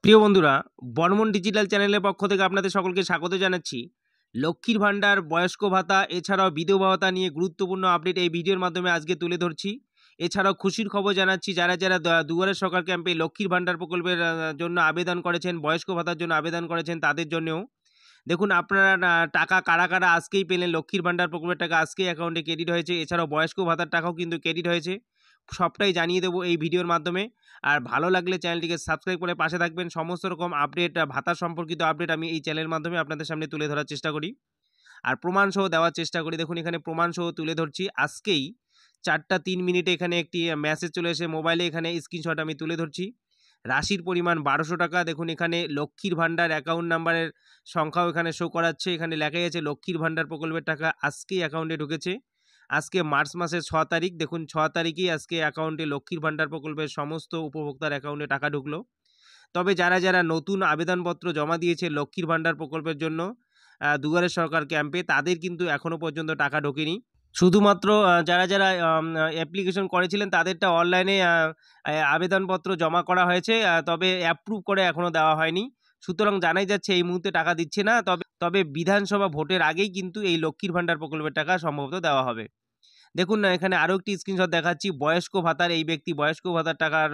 প্রিয় বন্ধুরা, বর্মন ডিজিটাল চ্যানেলের পক্ষ থেকে আপনাদের সকলকে স্বাগত জানাচ্ছি। লক্ষ্মীর ভাণ্ডার, বয়স্ক ভাতা এছাড়াও বিধবা ভাতা নিয়ে গুরুত্বপূর্ণ আপডেট এই ভিডিওর মাধ্যমে আজকে তুলে ধরছি। এছাড়াও খুশির খবর জানাচ্ছি, যারা যারা দুয়ারে সরকার ক্যাম্পে লক্ষ্মীর ভাণ্ডার প্রকল্পের জন্য আবেদন করেছেন, বয়স্ক ভাতার জন্য আবেদন করেছেন, তাদের জন্যও দেখুন আপনারা টাকা কারা কারা আজকেই পেলেন। লক্ষ্মীর ভাণ্ডার প্রকল্পের টাকা আজকেই অ্যাকাউন্টে ক্রেডিট হয়েছে। এছাড়াও বয়স্ক ভাতার টাকাও কিন্তু ক্রেডিট হয়েছে। সবটাই জানিয়ে দেবো এই ভিডিওর মাধ্যমে। আর ভালো লাগলে চ্যানেলটিকে সাবস্ক্রাইব করে পাশে থাকবেন। সমস্ত রকম আপডেট, ভাতা সম্পর্কিত আপডেট আমি এই চ্যানেলের মাধ্যমে আপনাদের সামনে তুলে ধরার চেষ্টা করি আর প্রমাণসহ দেওয়ার চেষ্টা করি। দেখুন এখানে প্রমাণসহ তুলে ধরছি। আজকেই 4টা 3 মিনিটে এখানে একটি মেসেজ চলে এসে মোবাইলে, এখানে স্ক্রিনশট আমি তুলে ধরছি। রাশির পরিমাণ 1200 টাকা। দেখুন এখানে লক্ষ্মীর ভাণ্ডার অ্যাকাউন্ট নাম্বারের সংখ্যাও এখানে শো করাচ্ছে। এখানে লেখা আছে লক্ষ্মীর ভাণ্ডার প্রকল্পের টাকা আজকেই অ্যাকাউন্টে ঢুকেছে। আজকে মার্চ মাসের 6 তারিখ। দেখুন 6 তারিখেই আজকে অ্যাকাউন্টে লক্ষ্মীর ভাণ্ডার প্রকল্পের সমস্ত উপভোক্তার অ্যাকাউন্টে টাকা ঢুকলো। তবে যারা যারা নতুন আবেদনপত্র জমা দিয়েছে লক্ষ্মীর ভাণ্ডার প্রকল্পের জন্য দুয়ারে সরকার ক্যাম্পে, তাদের কিন্তু এখনও পর্যন্ত টাকা ঢোকেনি। শুধুমাত্র যারা যারা অ্যাপ্লিকেশন করেছিলেন তাদেরটা অনলাইনে আবেদনপত্র জমা করা হয়েছে, তবে অ্যাপ্রুভ করে এখনও দেওয়া হয়নি। সুতরাং জানাই যাচ্ছে এই মুহূর্তে টাকা দিচ্ছে না। তবে বিধানসভা ভোটের আগেই কিন্তু এই লক্ষ্মীর ভাণ্ডার প্রকল্পের টাকা সম্ভবত দেওয়া হবে। দেখুন না, এখানে আরও একটি স্ক্রিনশট দেখাচ্ছি। বয়স্ক ভাতার এই ব্যক্তি বয়স্ক ভাতার টাকার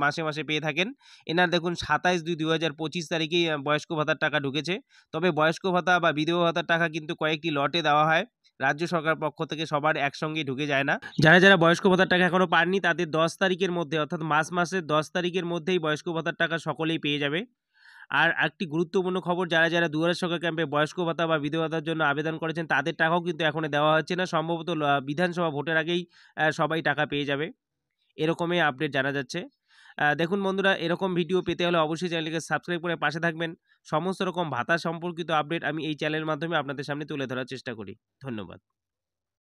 মাসে মাসে পেয়ে থাকেন। এনার দেখুন 27/2/2025 তারিখেই বয়স্ক ভাতার টাকা ঢুকেছে। তবে বয়স্ক ভাতা বা বিধবা ভাতার টাকা কিন্তু কয়েকটি লটে দেওয়া হয়। রাজ্য সরকার পক্ষ থেকে সবার একসঙ্গে ঢুকে যায় না। যারা যারা বয়স্ক ভাতার টাকা এখনও পাননি তাদের 10 তারিখের মধ্যে, অর্থাৎ মার্চ মাসের 10 তারিখের মধ্যেই বয়স্ক ভাতার টাকা সকলেই পেয়ে যাবে। আর একটি গুরুত্বপূর্ণ খবর, যারা যারা দুয়ারে সরকার ক্যাম্পে বয়স্ক ভাতা বা বিধবা ভাতার জন্য আবেদন করেছেন তাদের টাকাও কিন্তু এখনও দেওয়া হচ্ছে না। সম্ভবত বিধানসভা ভোটের আগেই সবাই টাকা পেয়ে যাবে, এরকমই আপডেট জানা যাচ্ছে। দেখুন বন্ধুরা, এরকম ভিডিও পেতে হলে অবশ্যই চ্যানেলটিকে সাবস্ক্রাইব করে পাশে থাকবেন। সমস্ত রকম ভাতা সম্পর্কিত আপডেট আমি এই চ্যানেলের মাধ্যমে আপনাদের সামনে তুলে ধরার চেষ্টা করি। ধন্যবাদ।